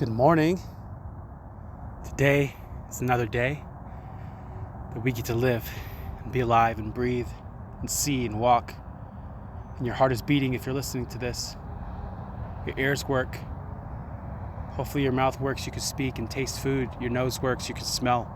Good morning. Today is another day that we get to live and be alive and breathe and see and walk. And your heart is beating if you're listening to this. Your ears work. Hopefully your mouth works, you can speak and taste food. Your nose works, you can smell.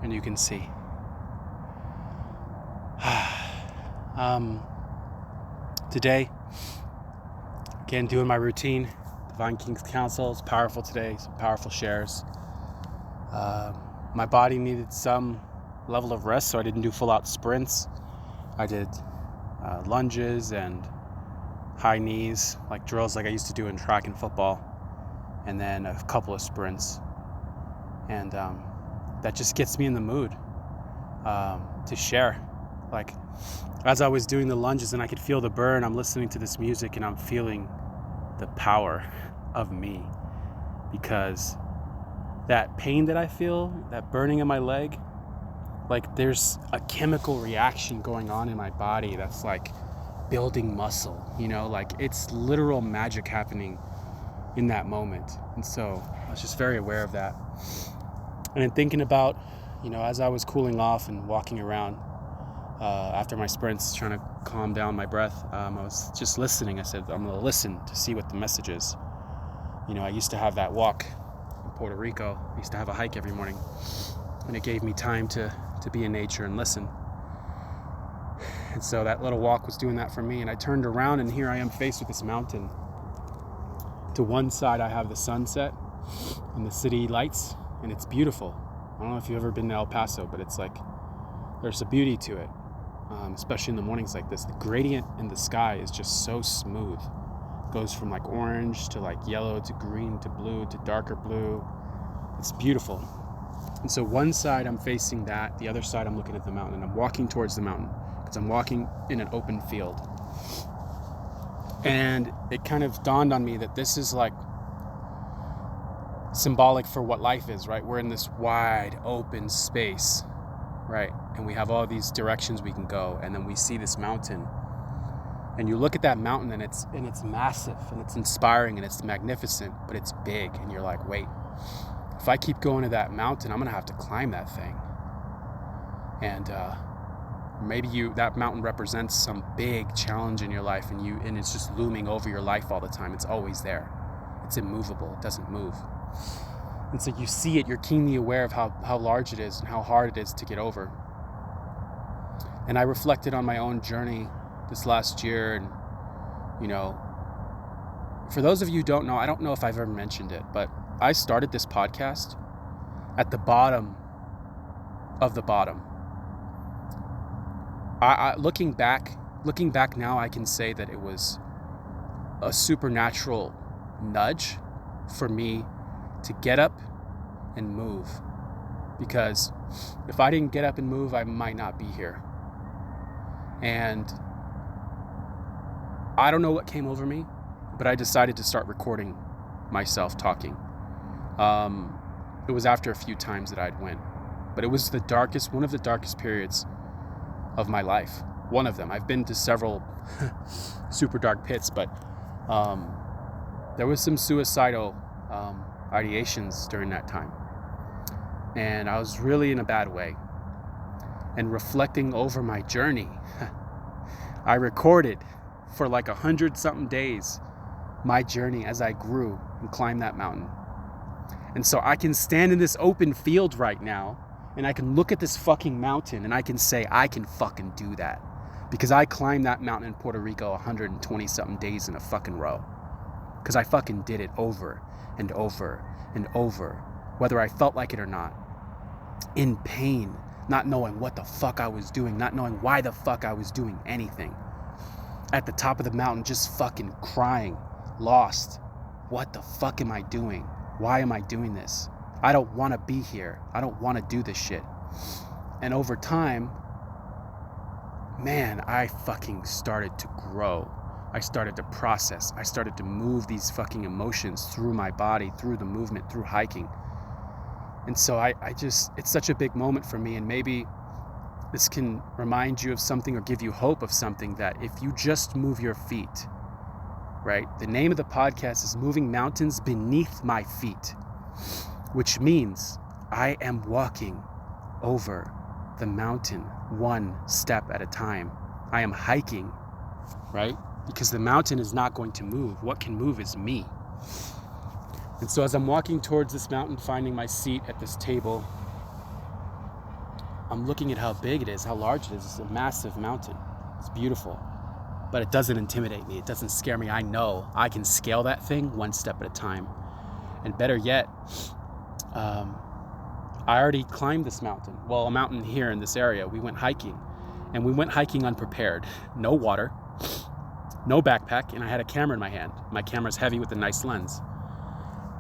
And you can see. Today, again, doing my routine. Divine King's Council is powerful today, some powerful shares. My body needed some level of rest, so I didn't do full-out sprints. I did lunges and high knees, like drills like I used to do in track and football, and then a couple of sprints. And that just gets me in the mood to share. Like, as I was doing the lunges and I could feel the burn, I'm listening to this music and I'm feeling the power of me, because that pain that I feel, that burning in my leg, like there's a chemical reaction going on in my body that's like building muscle, like it's literal magic happening in that moment. And so I was just very aware of that. And then thinking about, as I was cooling off and walking around after my sprints, trying to calm down my breath, I was just listening. I said, I'm going to listen to see what the message is. I used to have that walk in Puerto Rico. I used to have a hike every morning, and it gave me time to be in nature and listen. And so that little walk was doing that for me. And I turned around, and here I am faced with this mountain. To one side, I have the sunset and the city lights, and it's beautiful. I don't know if you've ever been to El Paso, but it's like, there's a beauty to it, especially in the mornings like this. The gradient in the sky is just so smooth. It goes from like orange to like yellow to green to blue to darker blue. It's beautiful. And so one side I'm facing that, the other side I'm looking at the mountain, and I'm walking towards the mountain because I'm walking in an open field. And it kind of dawned on me that this is like symbolic for what life is, right? We're in this wide open space, right? And we have all these directions we can go, and then we see this mountain. And you look at that mountain, and it's massive, and it's inspiring, and it's magnificent, but it's big. And you're like, wait, if I keep going to that mountain, I'm gonna have to climb that thing. And maybe that mountain represents some big challenge in your life, and it's just looming over your life all the time. It's always there. It's immovable. It doesn't move. And so you see it, you're keenly aware of how large it is and how hard it is to get over. And I reflected on my own journey this last year, and for those of you who don't know, I don't know if I've ever mentioned it, but I started this podcast at the bottom of the bottom. Looking back now, I can say that it was a supernatural nudge for me to get up and move, because if I didn't get up and move, I might not be here. And I don't know what came over me, but I decided to start recording myself talking. It was after a few times that I'd went, but it was one of the darkest periods of my life. One of them. I've been to several super dark pits, but there was some suicidal ideations during that time. And I was really in a bad way. And reflecting over my journey, I recorded for like 100-something days my journey as I grew and climbed that mountain. And so I can stand in this open field right now, and I can look at this fucking mountain, and I can say, I can fucking do that. Because I climbed that mountain in Puerto Rico 120-something days in a fucking row. Because I fucking did it over and over and over, whether I felt like it or not. In pain, not knowing what the fuck I was doing, not knowing why the fuck I was doing anything. At the top of the mountain, just fucking crying, lost. What the fuck am I doing? Why am I doing this? I don't want to be here. I don't want to do this shit. And over time, man, I fucking started to grow. I started to process. I started to move these fucking emotions through my body, through the movement, through hiking. And so it's such a big moment for me. And maybe this can remind you of something or give you hope of something, that if you just move your feet, right? The name of the podcast is Moving Mountains Beneath My Feet, which means I am walking over the mountain one step at a time. I am hiking, right? Because the mountain is not going to move. What can move is me. And so as I'm walking towards this mountain, finding my seat at this table, I'm looking at how big it is, how large it is. It's a massive mountain. It's beautiful. But it doesn't intimidate me. It doesn't scare me. I know I can scale that thing one step at a time. And better yet, I already climbed this mountain. Well, a mountain here in this area. We went hiking. And we went hiking unprepared. No water, no backpack, and I had a camera in my hand. My camera's heavy with a nice lens.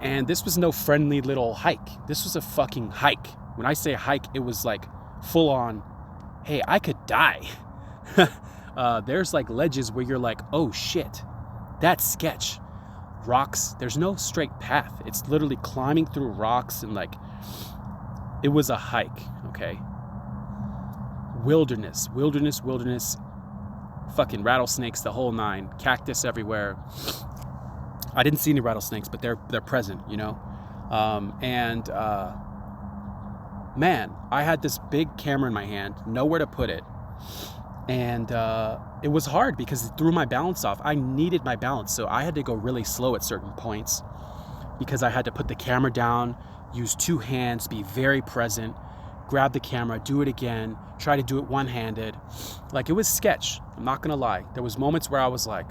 And this was no friendly little hike. This was a fucking hike. When I say hike, it was like full on, hey, I could die. There's like ledges where you're like, oh shit, that's sketch. Rocks, there's no straight path. It's literally climbing through rocks and like, it was a hike, okay? Wilderness, fucking rattlesnakes, the whole nine, cactus everywhere. I didn't see any rattlesnakes, but they're present, you know? Man, I had this big camera in my hand, nowhere to put it. And it was hard because it threw my balance off. I needed my balance, so I had to go really slow at certain points because I had to put the camera down, use two hands, be very present, grab the camera, do it again, try to do it one-handed. Like, it was sketch, I'm not gonna lie. There was moments where I was like,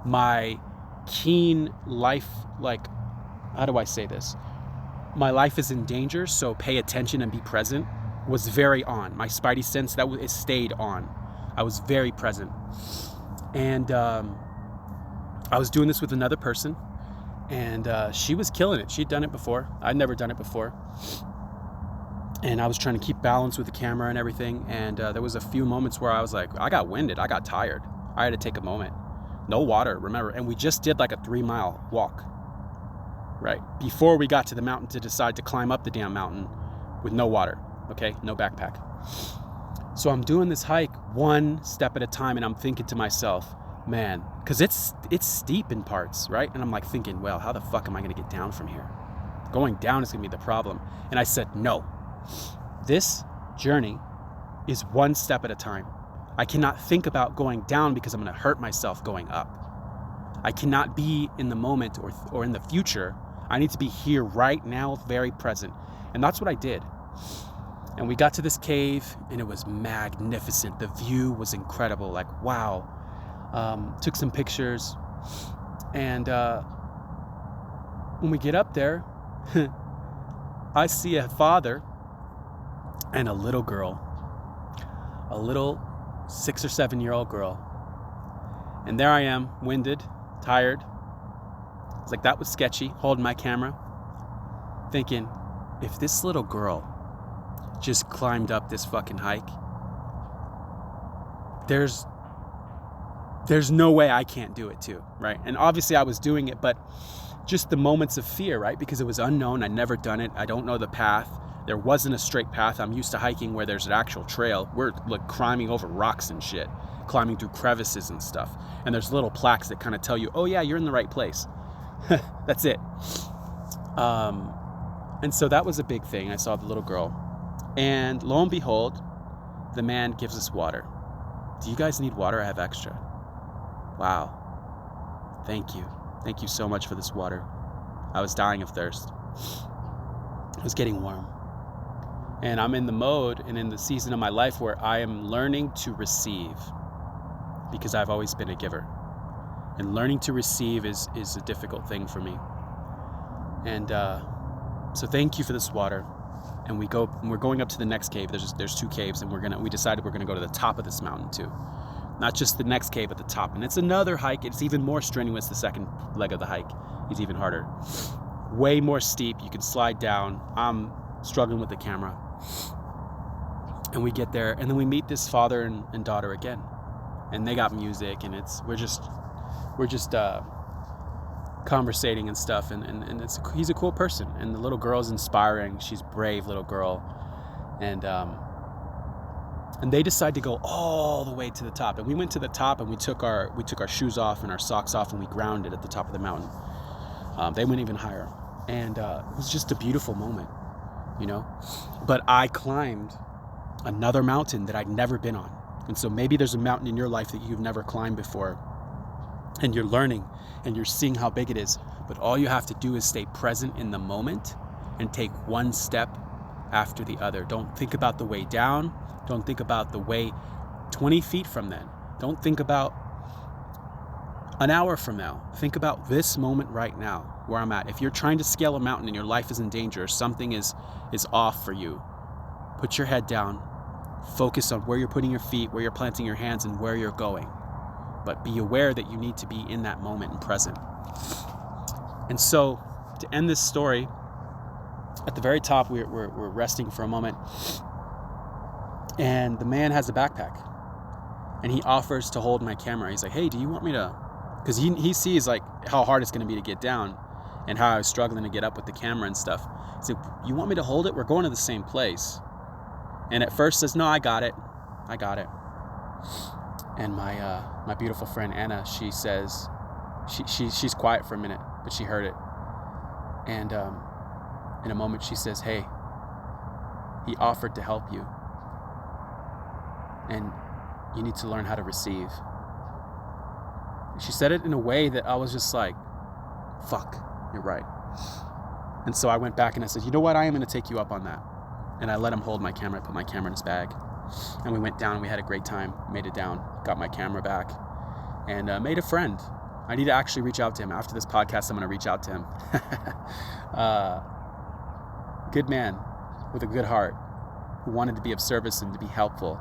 my keen life, like, how do I say this? My life is in danger, so pay attention and be present, was very on. My spidey sense, it stayed on. I was very present. And I was doing this with another person, and she was killing it. She'd done it before. I'd never done it before. And I was trying to keep balance with the camera and everything. And there was a few moments where I was like, I got winded. I got tired. I had to take a moment. No water, remember. And we just did like a 3-mile walk, right? Before we got to the mountain to decide to climb up the damn mountain with no water, okay? No backpack. So I'm doing this hike one step at a time, and I'm thinking to myself, man, because it's steep in parts, right? And I'm like thinking, well, how the fuck am I going to get down from here? Going down is going to be the problem. And I said, no, this journey is one step at a time. I cannot think about going down because I'm going to hurt myself going up. I cannot be in the moment or in the future. I need to be here right now, very present. And that's what I did. And we got to this cave, and it was magnificent. The view was incredible. Like, wow. Took some pictures. And when we get up there, I see a father and a little girl. A little 6 or 7-year-old girl. And there I am, winded, tired. It's like, that was sketchy, holding my camera, thinking, if this little girl just climbed up this fucking hike, there's no way I can't do it too, right? And obviously I was doing it, but just the moments of fear, right? Because it was unknown, I'd never done it, I don't know the path. There wasn't a straight path. I'm used to hiking where there's an actual trail. We're like climbing over rocks and shit, climbing through crevices and stuff. And there's little plaques that kind of tell you, oh yeah, you're in the right place. That's it. And so that was a big thing. I saw the little girl. And lo and behold, the man gives us water. Do you guys need water? I have extra. Wow. Thank you. Thank you so much for this water. I was dying of thirst. It was getting warm. And I'm in the mode and in the season of my life where I am learning to receive, because I've always been a giver. And learning to receive is a difficult thing for me. And so thank you for this water. And we're going up to the next cave. There's 2 caves, and we decided we're gonna go to the top of this mountain too. Not just the next cave at the top. And it's another hike. It's even more strenuous. The second leg of the hike is even harder. Way more steep. You can slide down. I'm struggling with the camera. And we get there, and then we meet this father and daughter again. And they got music, and we're just conversating and stuff, and he's a cool person, and the little girl's inspiring. She's a brave little girl, and And they decide to go all the way to the top. And we went to the top and we took our shoes off and our socks off and we grounded at the top of the mountain. They went even higher. And it was just a beautiful moment, you know. But I climbed another mountain that I'd never been on. And so maybe there's a mountain in your life that you've never climbed before. And you're learning and you're seeing how big it is. But all you have to do is stay present in the moment and take one step after the other. Don't think about the way down. Don't think about the way 20 feet from then. Don't think about an hour from now. Think about this moment right now, where I'm at. If you're trying to scale a mountain and your life is in danger, something is off for you, put your head down, focus on where you're putting your feet, where you're planting your hands, and where you're going. But be aware that you need to be in that moment and present. And so, to end this story, at the very top, we're resting for a moment. And the man has a backpack and he offers to hold my camera. He's like, hey, do you want me to, because he sees like how hard it's going to be to get down and how I was struggling to get up with the camera and stuff. He's like, you want me to hold it? We're going to the same place. And at first says, no, I got it. And my beautiful friend Anna, she says, she's quiet for a minute, but she heard it. And in a moment she says, hey, he offered to help you. And you need to learn how to receive. She said it in a way that I was just like, fuck, you're right. And so I went back and I said, you know what? I am going to take you up on that. And I let him hold my camera. I put my camera in his bag. And we went down and we had a great time. Made it down. Got my camera back. And made a friend. I need to actually reach out to him. After this podcast, I'm going to reach out to him. Good man with a good heart who wanted to be of service and to be helpful.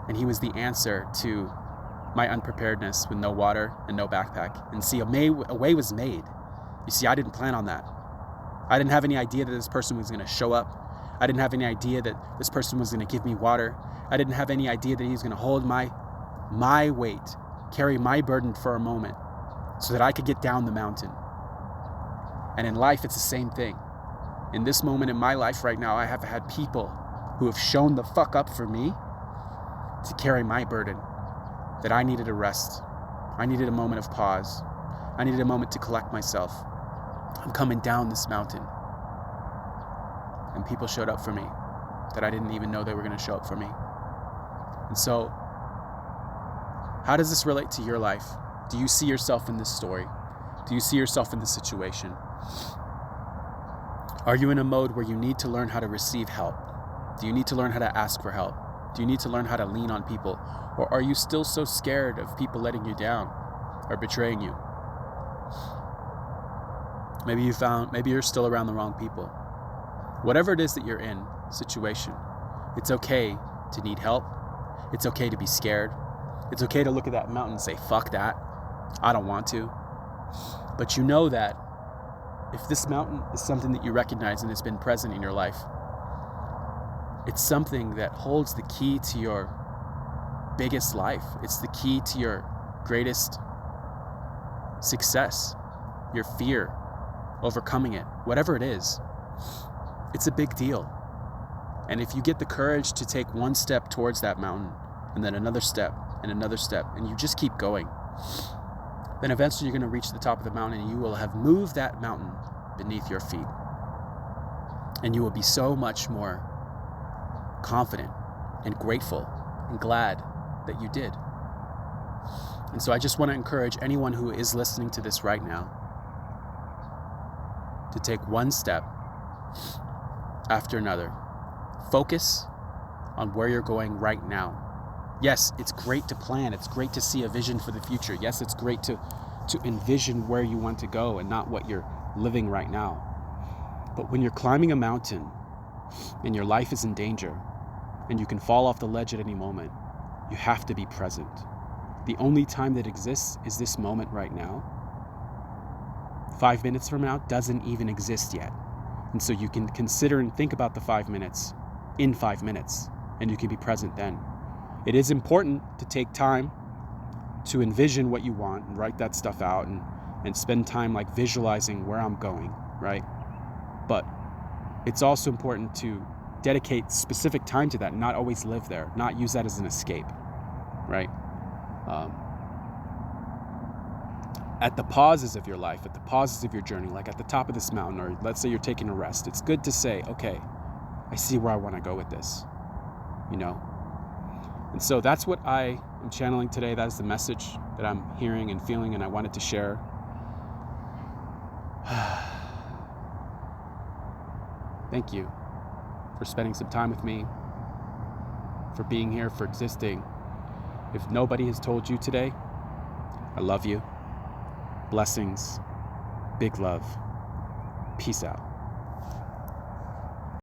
And he was the answer to my unpreparedness with no water and no backpack. And see, a way was made. You see, I didn't plan on that. I didn't have any idea that this person was going to show up. I didn't have any idea that this person was going to give me water. I didn't have any idea that he was going to hold my weight, carry my burden for a moment so that I could get down the mountain. And in life, it's the same thing. In this moment in my life right now, I have had people who have shown the fuck up for me to carry my burden, that I needed a rest. I needed a moment of pause. I needed a moment to collect myself. I'm coming down this mountain. And people showed up for me that I didn't even know they were going to show up for me. And so, how does this relate to your life? Do you see yourself in this story? Do you see yourself in this situation? Are you in a mode where you need to learn how to receive help? Do you need to learn how to ask for help? Do you need to learn how to lean on people? Or are you still so scared of people letting you down or betraying you? Maybe you're still around the wrong people. Whatever it is that you're in, situation, it's okay to need help. It's okay to be scared. It's okay to look at that mountain and say, fuck that. I don't want to. But you know that if this mountain is something that you recognize and it's been present in your life, it's something that holds the key to your biggest life. It's the key to your greatest success, your fear, overcoming it, whatever it is. It's a big deal. And if you get the courage to take one step towards that mountain and then another step and another step, and you just keep going, then eventually you're going to reach the top of the mountain and you will have moved that mountain beneath your feet. And you will be so much more confident and grateful and glad that you did. And so I just want to encourage anyone who is listening to this right now to take one step after another. Focus on where you're going right now. Yes, it's great to plan. It's great to see a vision for the future. Yes, it's great to envision where you want to go and not what you're living right now. But when you're climbing a mountain and your life is in danger and you can fall off the ledge at any moment, you have to be present. The only time that exists is this moment right now. 5 minutes from now doesn't even exist yet. And so you can consider and think about the 5 minutes in 5 minutes, and you can be present then. It is important to take time to envision what you want and write that stuff out and spend time like visualizing where I'm going, right? But it's also important to dedicate specific time to that, not always live there, not use that as an escape, right? At the pauses of your life, at the pauses of your journey, like at the top of this mountain, or let's say you're taking a rest, it's good to say, okay, I see where I want to go with this, you know? And so that's what I am channeling today. That is the message that I'm hearing and feeling, and I wanted to share. Thank you for spending some time with me, for being here, for existing. If nobody has told you today, I love you. Blessings. Big love. Peace out.